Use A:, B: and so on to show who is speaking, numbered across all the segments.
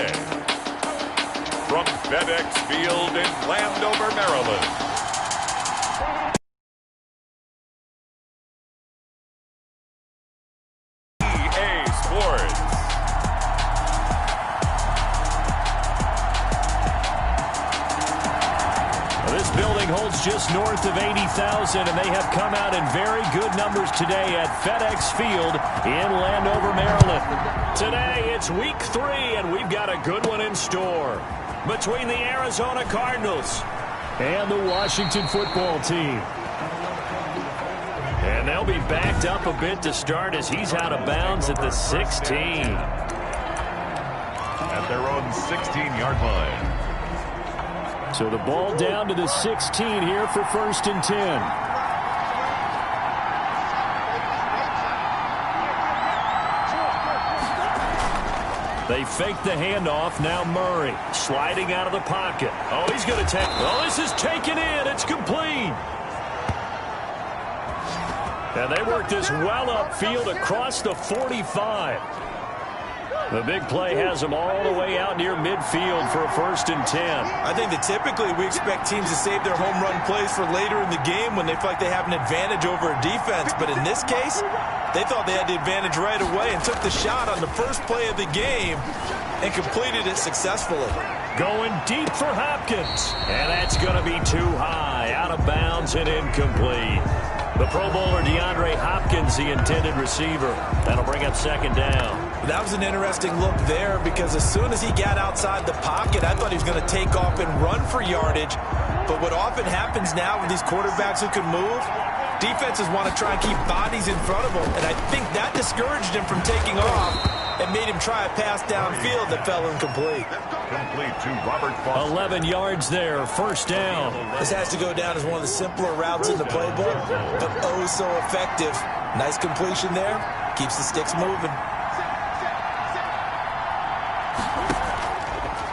A: kick. From FedEx Field in Landover, Maryland. EA Sports.
B: This building holds just north of 80,000, and they have come out in very good numbers today at FedEx Field in Landover, Maryland. Today, it's week 3, and we've got a good one in store between the Arizona Cardinals and the Washington football team. And they'll be backed up a bit to start as he's out of bounds at the 16.
A: At their own 16-yard line.
B: So the ball down to the 16 here for 1st and 10. They fake the handoff. Now Murray sliding out of the pocket. Oh, he's going to take. Oh, this is taken in. It's complete. And they work this well upfield across the 45. The big play has them all the way out near midfield for a 1st and 10.
C: I think that typically we expect teams to save their home run plays for later in the game when they feel like they have an advantage over a defense. But in this case, they thought they had the advantage right away and took the shot on the first play of the game and completed it successfully.
B: Going deep for Hopkins. And that's going to be too high. Out of bounds and incomplete. The Pro Bowler DeAndre Hopkins, the intended receiver. That'll bring up 2nd down.
C: That was an interesting look there because as soon as he got outside the pocket, I thought he was going to take off and run for yardage. But what often happens now with these quarterbacks who can move, defenses want to try and keep bodies in front of them. And I think that discouraged him from taking off and made him try a pass downfield that fell incomplete.
A: Complete to Robert Foster.
B: 11 yards there, 1st down.
C: This has to go down as one of the simpler routes in the playbook, but oh so effective. Nice completion there. Keeps the sticks moving.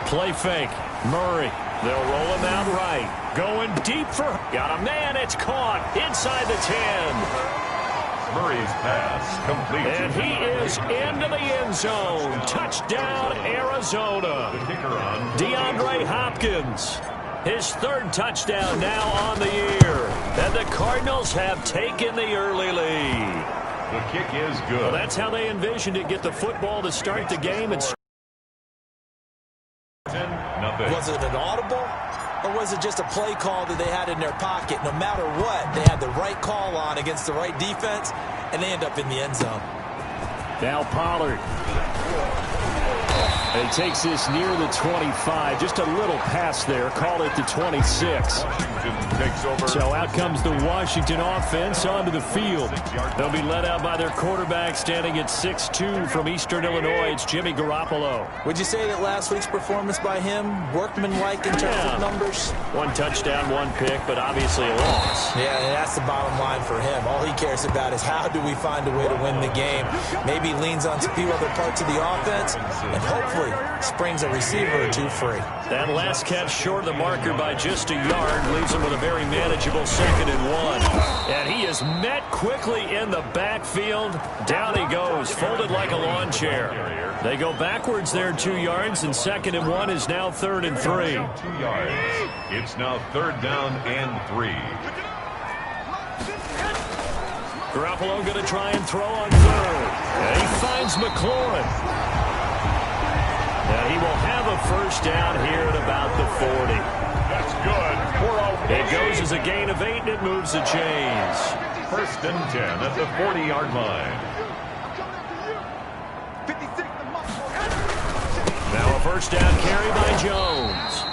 B: Play fake. Murray. They'll roll him out right. Going deep for... Got a man. It's caught inside the 10.
A: Murray's pass complete.
B: And he is into the end zone. Touchdown, Arizona.
A: The kicker on.
B: DeAndre Hopkins. His 3rd touchdown now on the year. And the Cardinals have taken the early lead.
A: The kick is good.
B: Well, that's how they envisioned it. Get the football to start the game. It's
A: 10-0.
C: Was it an audible, or was it just a play call that they had in their pocket? No matter what, they had the right call on against the right defense, and they end up in the end zone.
B: Now Pollard. And he takes this near the 25. Just a little pass there. Call it the 26.
A: Washington takes over.
B: So out comes the Washington offense onto the field. They'll be led out by their quarterback standing at 6'2" from Eastern Illinois. It's Jimmy Garoppolo.
C: Would you say that last week's performance by him, workmanlike in terms of numbers?
B: 1 touchdown, 1 pick, but obviously a loss.
C: Yeah, and that's the bottom line for him. All he cares about is how do we find a way to win the game. Maybe leans on a few other parts of the offense, and hopefully springs a receiver or 2 free.
B: That last catch short of the marker by just a yard leaves him with a very manageable 2nd and 1. And he is met quickly in the backfield. Down he goes, folded like a lawn chair. They go backwards there 2 yards, and 2nd and 1 is now 3rd and 3.
A: 2 yards. It's now 3rd down and 3.
B: Garoppolo going to try and throw on 3rd. And he finds McLaurin. And he will have a 1st down here at about the 40.
A: That's good.
B: It goes as a gain of 8, and it moves the chains.
A: 1st and 10 at the 40-yard line.
B: Now a 1st down carry by Jones.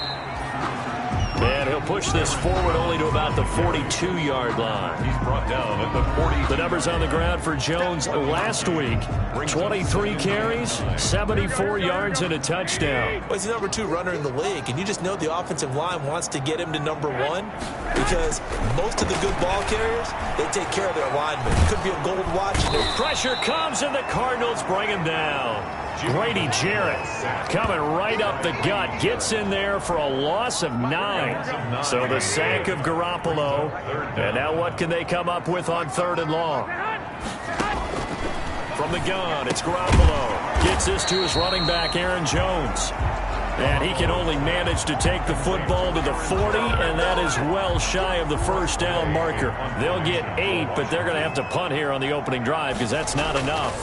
B: And he'll push this forward only to about the 42-yard line.
A: He's brought down at the 40.
B: The numbers on the ground for Jones last week. 23 carries, 74 yards, and a touchdown.
C: Well, he's the number 2 runner in the league, and you just know the offensive line wants to get him to number 1 because most of the good ball carriers, they take care of their linemen. It could be a gold watch.
B: Pressure comes, and the Cardinals bring him down. Grady Jarrett coming right up the gut. Gets in there for a loss of 9. So the sack of Garoppolo. And now what can they come up with on 3rd and long? From the gun, it's Garoppolo. Gets this to his running back, Aaron Jones. And he can only manage to take the football to the 40, and that is well shy of the first down marker. They'll get 8, but they're going to have to punt here on the opening drive because that's not enough.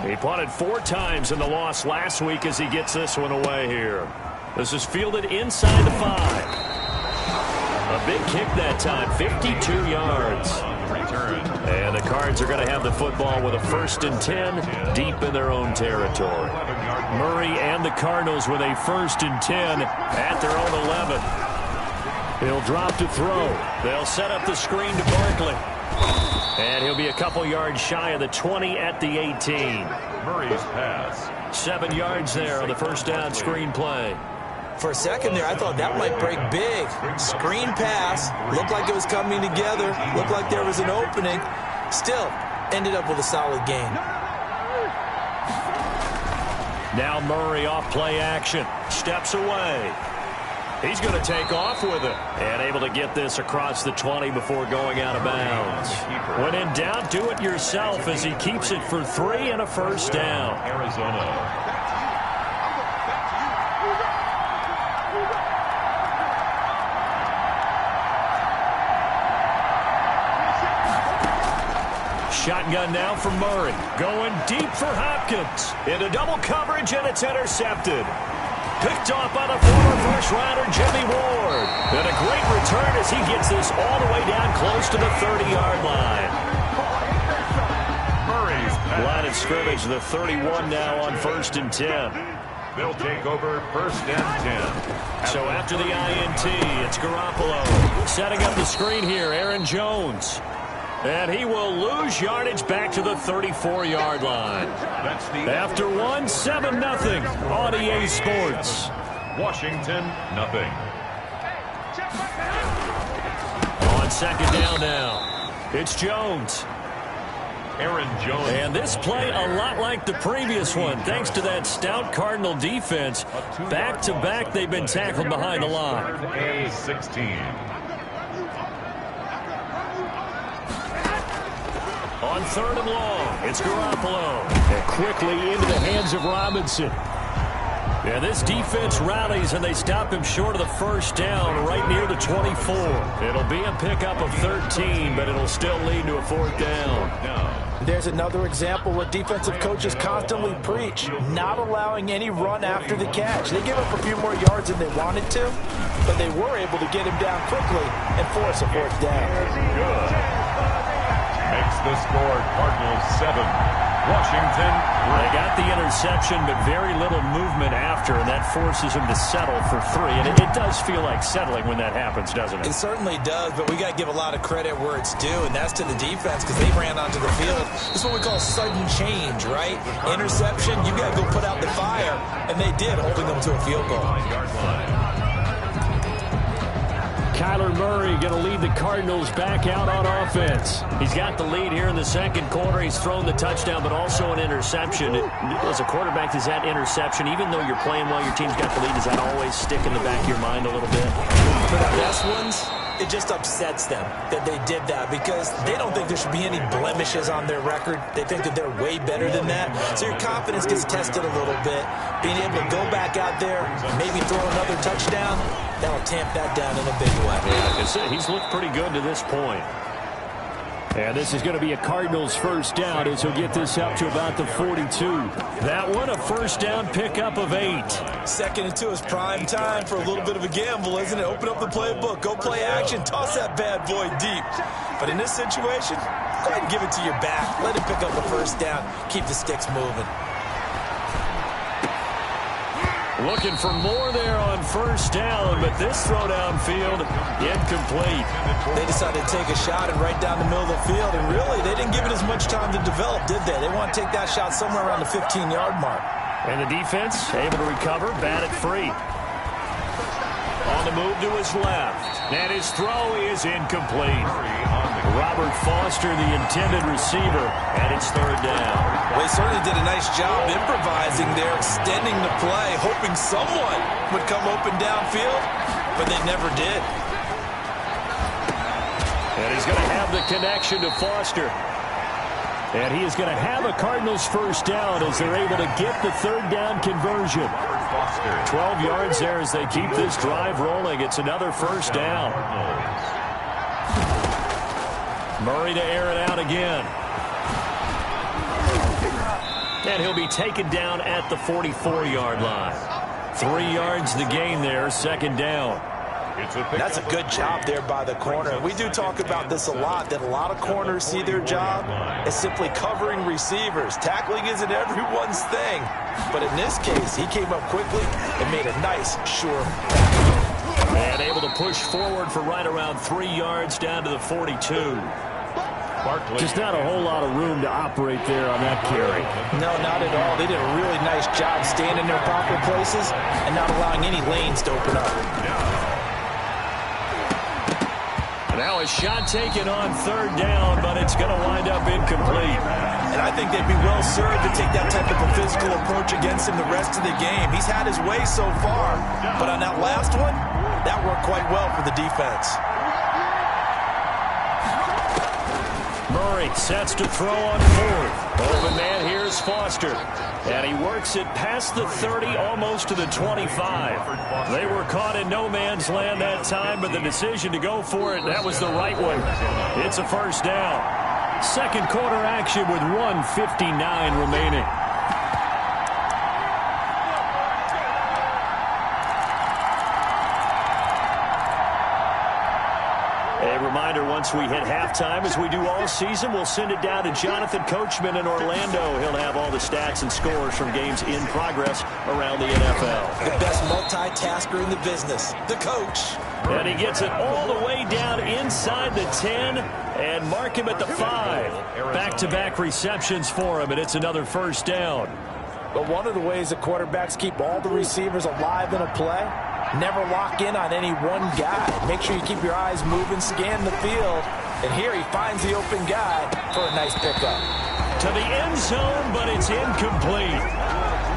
B: He punted 4 times in the loss last week as he gets this one away here. This is fielded inside the 5. A big kick that time, 52 yards. And the Cards are going to have the football with a 1st and 10 deep in their own territory. Murray and the Cardinals with a 1st and 10 at their own 11. He'll drop to throw. They'll set up the screen to Barkley. And he'll be a couple yards shy of the 20 at the 18.
A: Murray's pass.
B: 7 yards there on the first down screen play.
C: For a second there, I thought that might break big. Screen pass. Looked like it was coming together. Looked like there was an opening. Still, ended up with a solid gain.
B: Now Murray off play action. Steps away. He's going to take off with it. And able to get this across the 20 before going out of bounds. When in doubt, do it yourself as he keeps it for 3 and a first down.
A: Arizona.
B: Shotgun now for Murray. Going deep for Hopkins. Into double coverage, and it's intercepted. Picked off by the former first-rounder Jimmy Ward. And a great return as he gets this all the way down close to the 30-yard line.
A: Murray's pass.
B: Line of scrimmage, the 31 now on 1st and 10.
A: They'll take over 1st and 10.
B: So after the INT, it's Garoppolo. Setting up the screen here, Aaron Jones. And he will lose yardage back to the 34-yard line. After 1, 7-0 on EA Sports.
A: Washington, nothing.
B: On 2nd down now, it's Jones.
A: Aaron Jones.
B: And this play a lot like the previous one, thanks to that stout Cardinal defense. Back-to-back, they've been tackled behind the line.
A: And 16.
B: On 3rd and long, it's Garoppolo. And quickly into the hands of Robinson. And this defense rallies, and they stop him short of the first down right near the 24. It'll be a pickup of 13, but it'll still lead to a 4th down.
C: There's another example what defensive coaches constantly preach, not allowing any run after the catch. They give up a few more yards than they wanted to, but they were able to get him down quickly and force a 4th down.
A: Makes the score Cardinals 7. Washington.
B: They got the interception, but very little movement after, and that forces them to settle for 3. And it does feel like settling when that happens, doesn't it?
C: It certainly does, but we got to give a lot of credit where it's due, and that's to the defense because they ran onto the field. This is what we call sudden change, right? Interception, you got to go put out the fire, and they did, holding them to a field goal.
B: Kyler Murray going to lead the Cardinals back out on offense. He's got the lead here in the 2nd quarter. He's thrown the touchdown, but also an interception. As a quarterback, does that interception, even though you're playing well, your team's got the lead, does that always stick in the back of your mind a little bit?
C: For the best ones, it just upsets them that they did that because they don't think there should be any blemishes on their record. They think that they're way better than that. So your confidence gets tested a little bit. Being able to go back out there, maybe throw another touchdown, that'll tamp that down in a big way.
B: Yeah, he's looked pretty good to this point. And this is going to be a Cardinals 1st down as he'll get this up to about the 42. That one, a 1st down pickup of 8.
C: 2nd and 2 is prime time for a little bit of a gamble, isn't it? Open up the playbook, go play action, toss that bad boy deep. But in this situation, go ahead and give it to your back. Let him pick up the 1st down. Keep the sticks moving.
B: Looking for more there on 1st down, but this throw downfield, incomplete.
C: They decided to take a shot and right down the middle of the field, and really, they didn't give it as much time to develop, did they? They want to take that shot somewhere around the 15-yard mark.
B: And the defense able to recover, bat it free. On the move to his left, and his throw is incomplete. Robert Foster, the intended receiver, and it's 3rd down.
C: Well, he certainly did a nice job improvising there, extending the play, hoping someone would come open downfield, but they never did.
B: And he's going to have the connection to Foster. And he is going to have a Cardinals first down as they're able to get the third down conversion. 12 yards there as they keep this drive rolling. It's another first down. Murray to air it out again. And he'll be taken down at the 44-yard line. 3 yards the gain there, second down.
C: That's a good job there by the corner. We do talk about this a lot, that a lot of corners see their job as simply covering receivers. Tackling isn't everyone's thing. But in this case, he came up quickly and made a nice, sure tackle.
B: And able to push forward for right around 3 yards down to the 42. Just not a whole lot of room to operate there on that carry.
C: No, not at all. They did a really nice job staying in their proper places and not allowing any lanes to open up.
B: Now a shot taken on third down, but it's going to wind up incomplete.
C: And I think they'd be well served to take that type of a physical approach against him the rest of the game. He's had his way so far, but on that last one, that worked quite well for the defense.
B: Murray sets to throw on fourth. Open man, here's Foster. And he works it past the 30, almost to the 25. They were caught in no man's land that time, but the decision to go for it, that was the right one. It's a first down. Second quarter action with 1:59 remaining. Reminder, once we hit halftime, as we do all season, we'll send it down to Jonathan Coachman in Orlando. He'll have all the stats and scores from games in progress around the NFL.
C: The best multitasker in the business, the coach.
B: And he gets it all the way down inside the 10 and mark him at the 5. Back-to-back receptions for him, and it's another first down.
C: But one of the ways that quarterbacks keep all the receivers alive in a play, never lock in on any one guy. Make sure you keep your eyes moving, scan the field. And here he finds the open guy for a nice pickup.
B: To the end zone, but it's incomplete.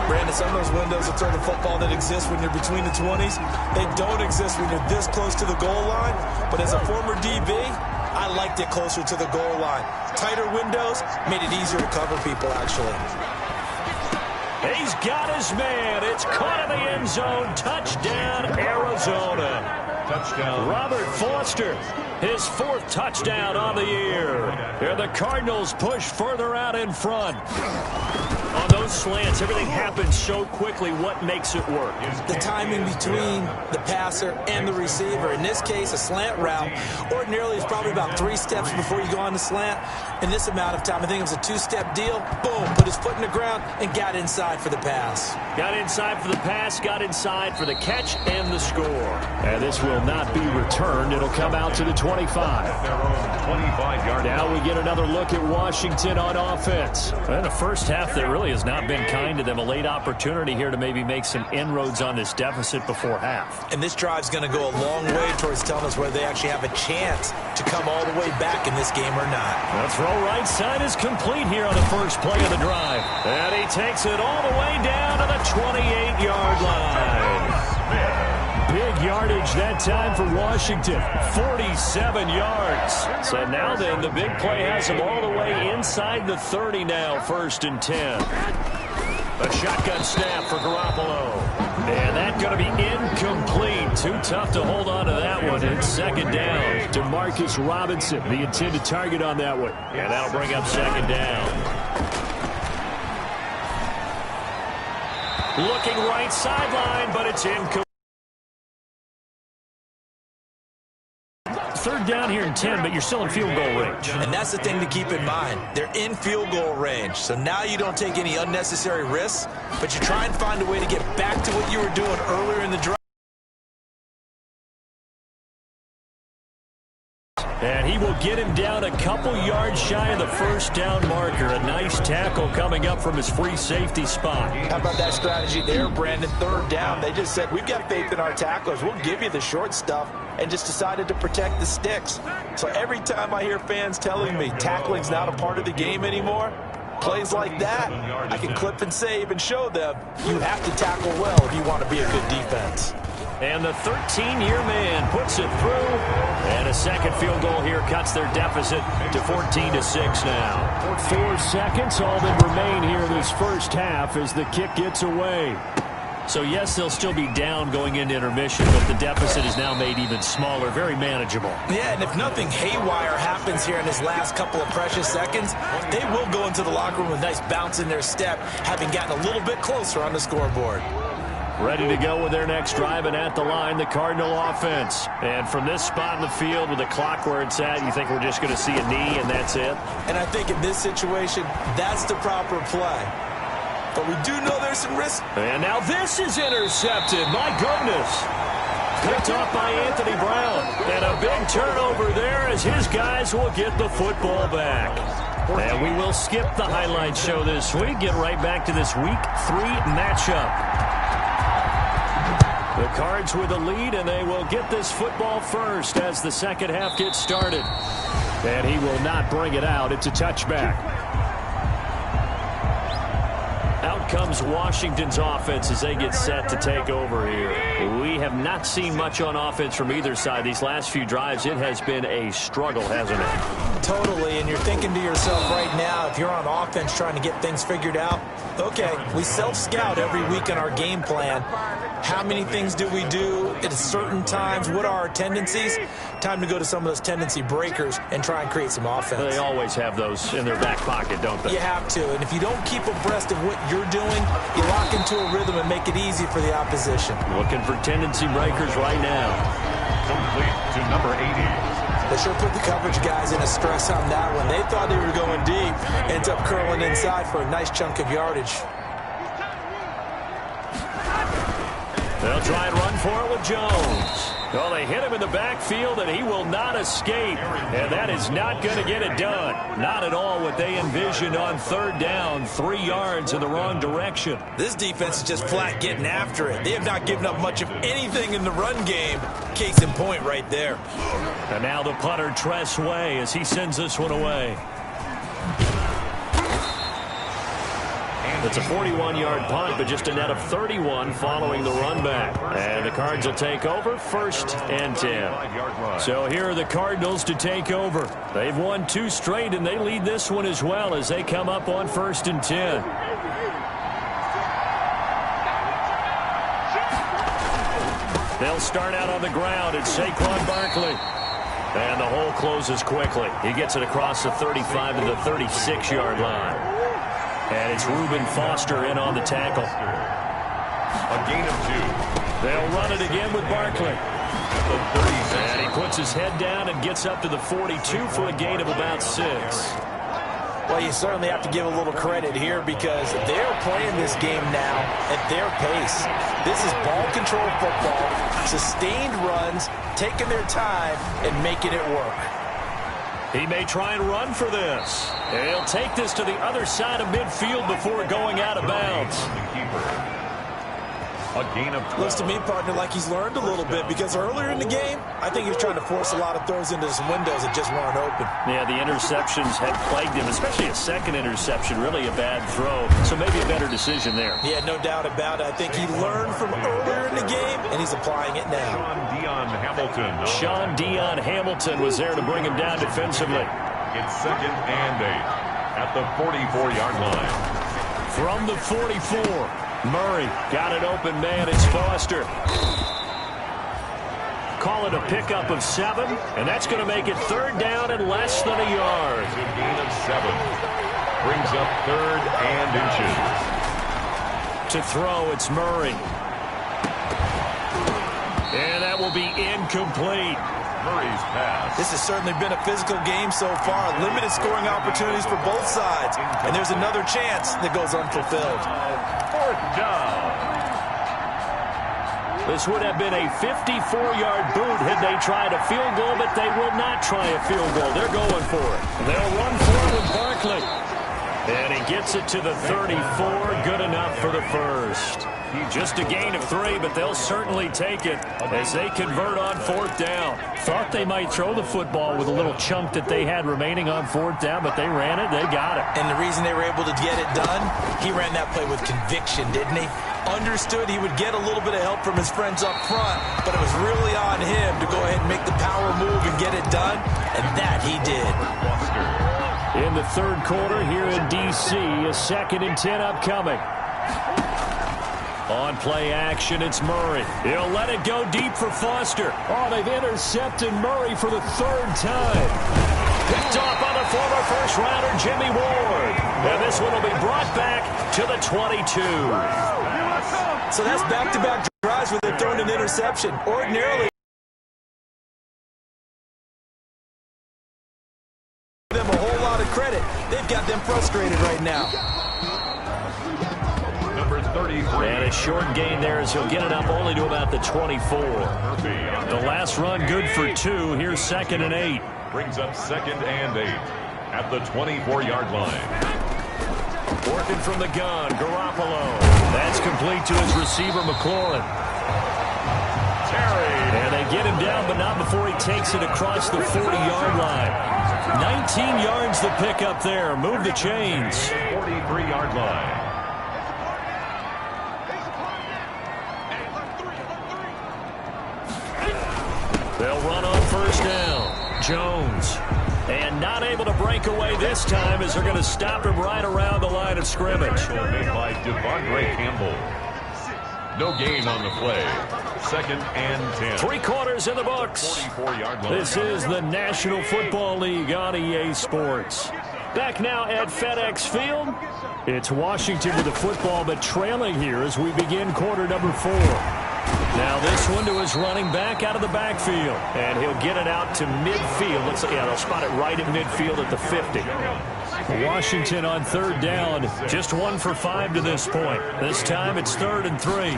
C: Brandon, some of those windows that throw the football that exist when you're between the 20s, they don't exist when you're this close to the goal line. But as a former DB, I liked it closer to the goal line. Tighter windows made it easier to cover people, actually.
B: He's got his man. It's caught in the end zone. Touchdown, Arizona.
A: Touchdown.
B: Robert Foster, his 4th touchdown on the year. And the Cardinals push further out in front. On those slants, everything happens so quickly. What makes it work?
C: The timing between the passer and the receiver. In this case, a slant route ordinarily is probably about 3 steps before you go on the slant. In this amount of time, I think it was a 2-step deal. Boom, put his foot in the ground and got inside for the pass.
B: Got inside for the pass, got inside for the catch and the score. And this will not be returned. It'll come out to the 25.
A: Their own 25-yard.
B: Now we get another look at Washington on offense. And the first half that really has not been kind to them. A late opportunity here to maybe make some inroads on this deficit before half.
C: And this drive's going to go a long way towards telling us whether they actually have a chance to come all the way back in this game or not.
B: The throw right side is complete here on the first play of the drive. And he takes it all the way down to the 28-yard line. Big yardage that time for Washington, 47 yards. So now then, the big play has him all the way inside the 30 now, 1st and 10. A shotgun snap for Garoppolo. And that's going to be incomplete. Too tough to hold on to that one. It's second down to Marcus Robinson, the intended target on that one. And that'll bring up second down. Looking right sideline, but it's incomplete. Third down here in 10, but you're still in field goal range.
C: And that's the thing to keep in mind. They're in field goal range. So now you don't take any unnecessary risks, but you try and find a way to get back to what you were doing earlier in the drive.
B: And he will get him down a couple yards shy of the first down marker. A nice tackle coming up from his free safety spot.
C: How about that strategy there, Brandon? Third down. They just said, we've got faith in our tacklers. We'll give you the short stuff, and just decided to protect the sticks. So every time I hear fans telling me tackling's not a part of the game anymore, plays like that, I can clip and save and show them you have to tackle well if you want to be a good defense.
B: And the 13-year man puts it through. And a second field goal here cuts their deficit to 14-6 now. 4 seconds, all that remain here this first half as the kick gets away. So, yes, they'll still be down going into intermission, but the deficit is now made even smaller, very manageable.
C: Yeah, and if nothing haywire happens here in his last couple of precious seconds, they will go into the locker room with a nice bounce in their step, having gotten a little bit closer on the scoreboard.
B: Ready to go with their next drive, and at the line, the Cardinal offense. And from this spot in the field with the clock where it's at, you think we're just going to see a knee and that's it?
C: And I think in this situation, that's the proper play. But we do know there's some risk.
B: And now this is intercepted. My goodness. Picked off by Anthony Brown. And a big turnover there as his guys will get the football back. And we will skip the highlight show this week. Get right back to this Week 3 matchup. The Cards with a lead, and they will get this football first as the second half gets started. And he will not bring it out. It's a touchback. Out comes Washington's offense as they get set to take over here. We have not seen much on offense from either side. These last few drives, it has been a struggle, hasn't it?
C: Totally, and you're thinking to yourself right now, if you're on offense trying to get things figured out, okay, we self-scout every week in our game plan. How many things do we do at certain times? What are our tendencies? Time to go to some of those tendency breakers and try and create some offense.
B: They always have those in their back pocket, don't they?
C: You have to, and if you don't keep abreast of what you're doing, you lock into a rhythm and make it easy for the opposition.
B: Looking for tendency breakers right now.
A: Complete to number 80.
C: They sure put the coverage guys in a stress on that one. They thought they were going deep. Ends up curling inside for a nice chunk of yardage.
B: They'll try and run for it with Jones. Well, they hit him in the backfield, and he will not escape. And that is not going to get it done. Not at all what they envisioned on third down. 3 yards in the wrong direction.
C: This defense is just flat getting after it. They have not given up much of anything in the run game. Case in point right there.
B: And now the punter, Tress Way, as he sends this one away. It's a 41-yard punt, but just a net of 31 following the run back. And the Cards will take over, 1st and 10. So here are the Cardinals to take over. They've won 2 straight, and they lead this one as well as they come up on 1st and 10. They'll start out on the ground. It's Saquon Barkley. And the hole closes quickly. He gets it across the 35 to the 36-yard line. And it's Reuben Foster in on the tackle.
A: A gain of 2.
B: They'll run it again with Barkley. And he puts his head down and gets up to the 42 for a gain of about 6.
C: Well, you certainly have to give a little credit here because they're playing this game now at their pace. This is ball control football, sustained runs, taking their time and making it work.
B: He may try and run for this. And he'll take this to the other side of midfield before going out of bounds.
A: A gain of 12.
C: Looks to me, partner, like he's learned a little bit because earlier in the game, I think he was trying to force a lot of throws into some windows that just weren't open.
B: Yeah, the interceptions had plagued him, especially a second interception, really a bad throw. So maybe a better decision there.
C: Yeah, no doubt about it. I think he learned from earlier in the game, and he's applying it now.
B: Sean Dion Hamilton was there to bring him down defensively.
A: It's 2nd and 8 at the 44-yard line.
B: From the 44. Murray got an open man. It's Foster. Call it a pickup of 7, and that's going to make it 3rd down and less than a yard.
A: A gain of 7. Brings up 3rd and inches.
B: To throw, it's Murray. And that will be incomplete.
A: Murray's pass.
C: This has certainly been a physical game so far. Limited scoring opportunities for both sides. And there's another chance that goes unfulfilled.
A: 4th down.
B: This would have been a 54-yard boot had they tried a field goal, but they will not try a field goal. They're going for it. They'll run for it with Barkley. And he gets it to the 34. Good enough for the first. Just a gain of 3, but they'll certainly take it as they convert on 4th down. Thought they might throw the football with a little chunk that they had remaining on 4th down, but they ran it, they got it.
C: And the reason they were able to get it done, he ran that play with conviction, didn't he? Understood he would get a little bit of help from his friends up front, but it was really on him to go ahead and make the power move and get it done, and that he did.
B: In the third quarter here in D.C., a 2nd and 10 upcoming. On play action, it's Murray. He'll let it go deep for Foster. Oh, they've intercepted Murray for the 3rd time. Picked off by the former first-rounder Jimmy Ward. And this one will be brought back to the 22.
C: So that's back-to-back drives where they've thrown an interception. Ordinarily, them a whole lot of credit. They've got them frustrated right now.
A: Number 33.
B: And a short gain there as he'll get it up only to about the 24. The last run good for 2. Here's 2nd and 8.
A: Brings up 2nd and 8 at the 24-yard line.
B: Working from the gun, Garoppolo. That's complete to his receiver, McLaurin.
A: Terry.
B: And they get him down, but not before he takes it across the 40-yard line. 19 yards to pick up there. Move the chains.
A: 43-yard line.
B: They'll run on first down. Jones. And not able to break away this time as they're going to stop him right around the line of scrimmage.
A: Made by Devondre Campbell. No gain on the play. 2nd and 10.
B: 3 quarters in the books.
A: 44-yard line.
B: This is the National Football League on EA Sports. Back now at FedEx Field. It's Washington with the football, but trailing here as we begin quarter number 4. Now this one to his running back out of the backfield. And he'll get it out to midfield. They'll spot it right at midfield at the 50. Washington on 3rd down. Just 1 for 5 to this point. This time it's 3rd and 3.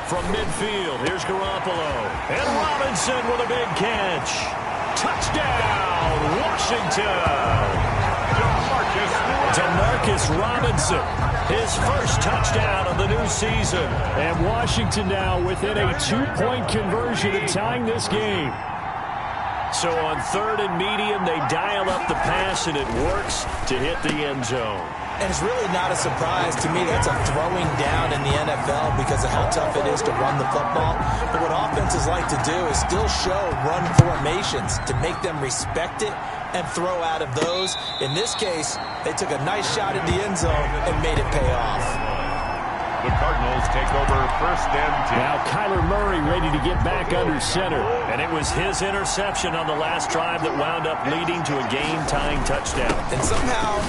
B: From midfield, here's Garoppolo. And Robinson with a big catch. Touchdown, Washington. Demarcus Robinson, his first touchdown of the new season. And Washington now within a 2-point conversion of tying this game. So on 3rd and medium, they dial up the pass, and it works to hit the end zone.
C: And it's really not a surprise to me. That's a throwing down in the NFL because of how tough it is to run the football. But what offenses like to do is still show run formations to make them respect it and throw out of those. In this case, they took a nice shot at the end zone and made it pay off.
A: The Cardinals take over 1st and 10.
B: Now Kyler Murray ready to get back under center. And it was his interception on the last drive that wound up leading to a game-tying touchdown.
C: And somehow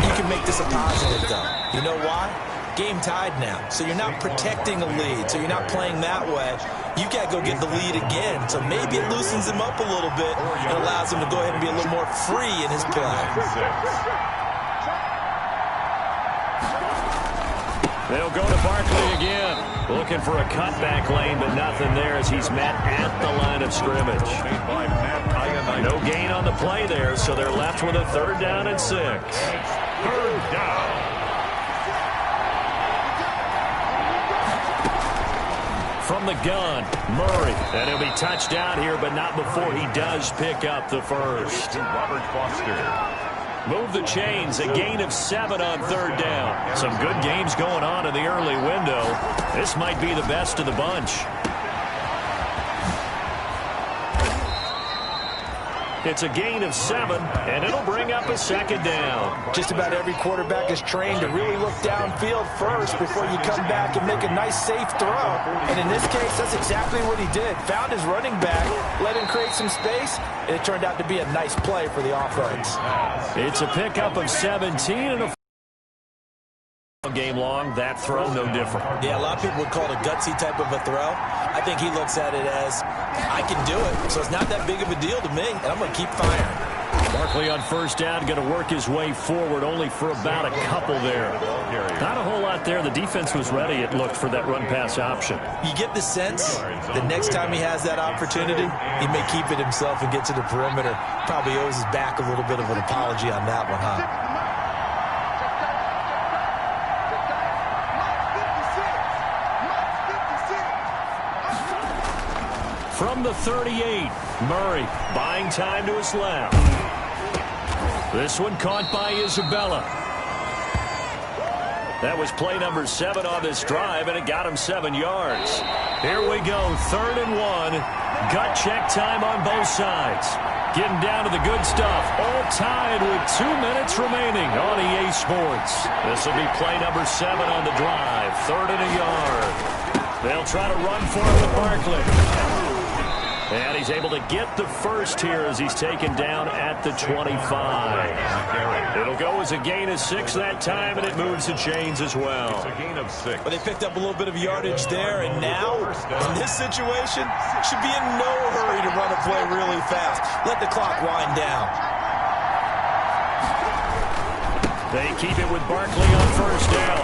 C: you can make this a positive, though. You know why? Game tied now. So you're not protecting a lead. So you're not playing that way. You got to go get the lead again. So maybe it loosens him up a little bit and allows him to go ahead and be a little more free in his play.
B: They'll go to Barkley again. Looking for a cutback lane, but nothing there as he's met at the line of scrimmage. No gain on the play there, so they're left with a 3rd down and 6.
A: 3rd down.
B: From the gun, Murray. And he'll be touched out here, but not before he does pick up the first.
A: Robert Foster.
B: Move the chains, a gain of 7 on 3rd down. Some good games going on in the early window. This might be the best of the bunch. It's a gain of 7, and it'll bring up a 2nd down.
C: Just about every quarterback is trained to really look downfield first before you come back and make a nice, safe throw. And in this case, that's exactly what he did. Found his running back, let him create some space, and it turned out to be a nice play for the offense.
B: It's a pickup of 17 and a game long. That throw no different.
C: Yeah, a lot of people would call it a gutsy type of a throw. I think he looks at it as, I can do it, so it's not that big of a deal to me, and I'm going to keep firing.
B: Barkley on 1st down, going to work his way forward, only for about a couple there. Not a whole lot there. The defense was ready, it looked, for that run-pass option.
C: You get the sense the next time he has that opportunity, he may keep it himself and get to the perimeter. Probably owes his back a little bit of an apology on that one, huh?
B: From the 38, Murray buying time to his left. This one caught by Isabella. That was play number 7 on this drive, and it got him 7 yards. Here we go, 3rd and 1. Gut check time on both sides. Getting down to the good stuff. All tied with 2 minutes remaining on EA Sports. This will be play number 7 on the drive. 3rd and a yard. They'll try to run for it with Barkley. And he's able to get the first here as he's taken down at the 25. It'll go as a gain of 6 that time, and it moves the chains as well.
A: It's a gain of 6.
C: But they picked up a little bit of yardage there, and now, in this situation, should be in no hurry to run a play really fast. Let the clock wind down.
B: They keep it with Barkley on 1st down.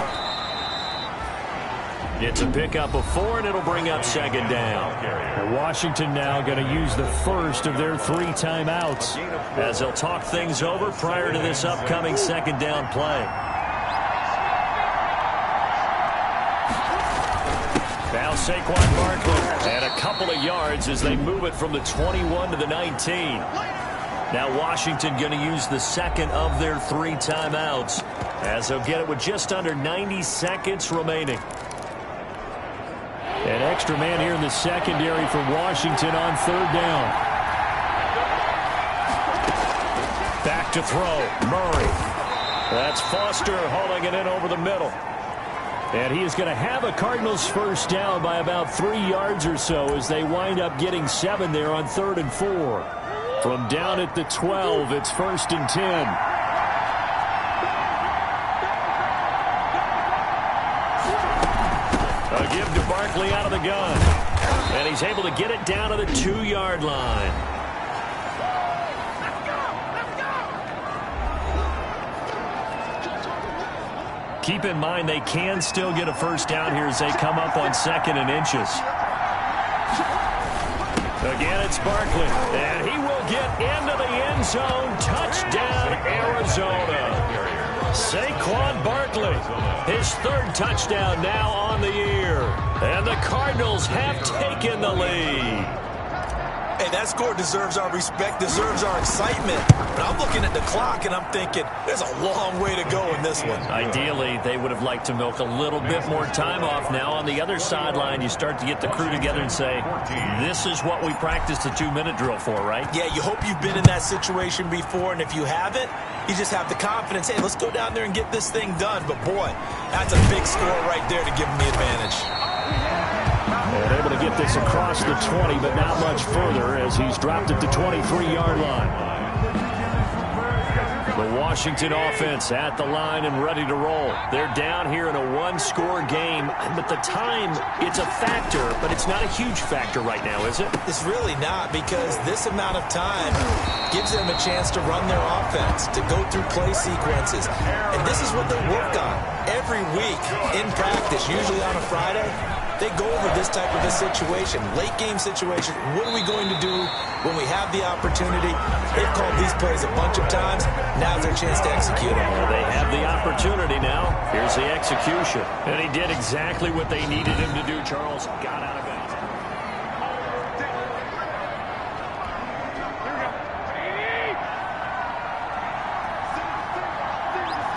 B: It's a pickup of 4, and it'll bring up 2nd down. And Washington now going to use the first of their 3 timeouts as they'll talk things over prior to this upcoming 2nd down play. Now Saquon Barkley, and a couple of yards as they move it from the 21 to the 19. Now Washington going to use the 2nd of their 3 timeouts as they'll get it with just under 90 seconds remaining. An extra man here in the secondary for Washington on 3rd down. Back to throw. Murray. That's Foster hauling it in over the middle. And he is going to have a Cardinals first down by about 3 yards or so as they wind up getting 7 there on 3rd and 4. From down at the 12, it's 1st and 10. A give to Barkley out of the gun. And he's able to get it down to the 2-yard line. Keep in mind they can still get a first down here as they come up on 2nd and inches. Again, it's Barkley. And he will get into the end zone. Touchdown, Arizona. Saquon Barkley, his 3rd touchdown now on the year. And the Cardinals have taken the lead.
C: Hey, that score deserves our respect, deserves our excitement. But I'm looking at the clock, and I'm thinking there's a long way to go in this one.
B: Ideally, they would have liked to milk a little bit more time off. Now, on the other sideline, you start to get the crew together and say, this is what we practiced the 2-minute drill for, right?
C: Yeah, you hope you've been in that situation before, and if you haven't, you just have the confidence, hey, let's go down there and get this thing done. But, boy, that's a big score right there to give them the advantage.
B: And able to get this across the 20, but not much further as he's dropped at the 23-yard line. The Washington offense at the line and ready to roll. They're down here in a 1-score game, but the time, it's a factor, but it's not a huge factor right now, is it?
C: It's really not, because this amount of time gives them a chance to run their offense, to go through play sequences. And this is what they work on every week in practice, usually on a Friday. They go over this type of a situation, late game situation. What are we going to do when we have the opportunity? They've called these plays a bunch of times. Now's their chance to execute them.
B: Well, they have the opportunity now. Here's the execution. And he did exactly what they needed him to do, Charles. Got out of bounds.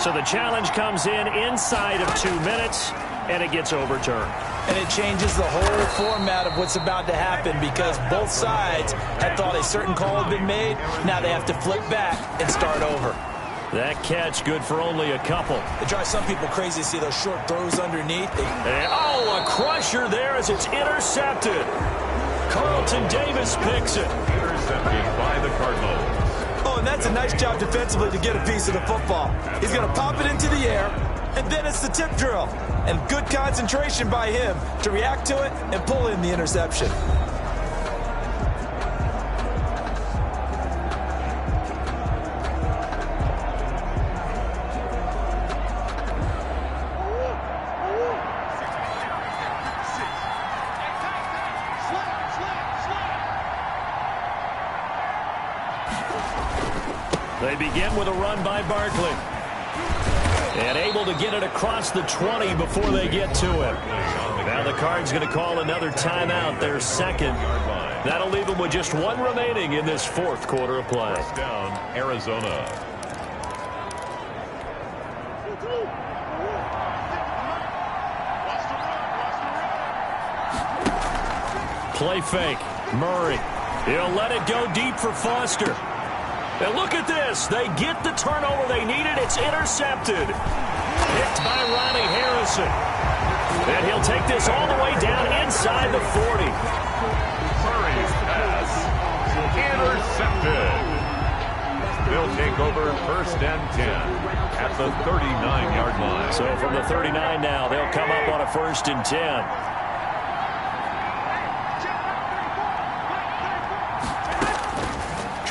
B: So the challenge comes in inside of 2 minutes, and it gets overturned.
C: And it changes the whole format of what's about to happen, because both sides had thought a certain call had been made. Now they have to flip back and start over.
B: That catch good for only a couple.
C: It drives some people crazy to see those short throws underneath.
B: A crusher there as it's intercepted. Carlton Davis picks it.
A: Intercepted by the Cardinals.
C: Oh, and that's a nice job defensively to get a piece of the football. He's going to pop it into the air, and then it's the tip drill. And good concentration by him to react to it and pull in the interception.
B: They begin with a run by Barkley. And able to get it across the 20 before they get to it. Now the Cards going to call another timeout, their 2nd. That'll leave them with just 1 remaining in this 4th quarter of play.
A: Down, Arizona.
B: Play fake. Murray. He'll let it go deep for Foster. And look at this. They get the turnover they needed. It's intercepted. Picked by Ronnie Harrison. And he'll take this all the way down inside the 40.
A: Murray's pass. Intercepted. They'll take over 1st and 10 at the 39-yard line.
B: So from the 39 now, they'll come up on a 1st and 10.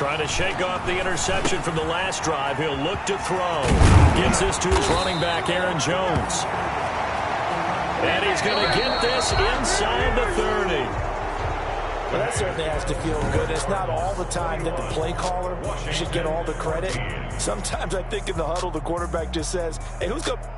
B: Trying to shake off the interception from the last drive. He'll look to throw. Gets this to his running back, Aaron Jones. And he's going to get this inside the 30.
C: Well, that certainly has to feel good. It's not all the time that the play caller should get all the credit. Sometimes I think in the huddle, the quarterback just says, hey, who's going to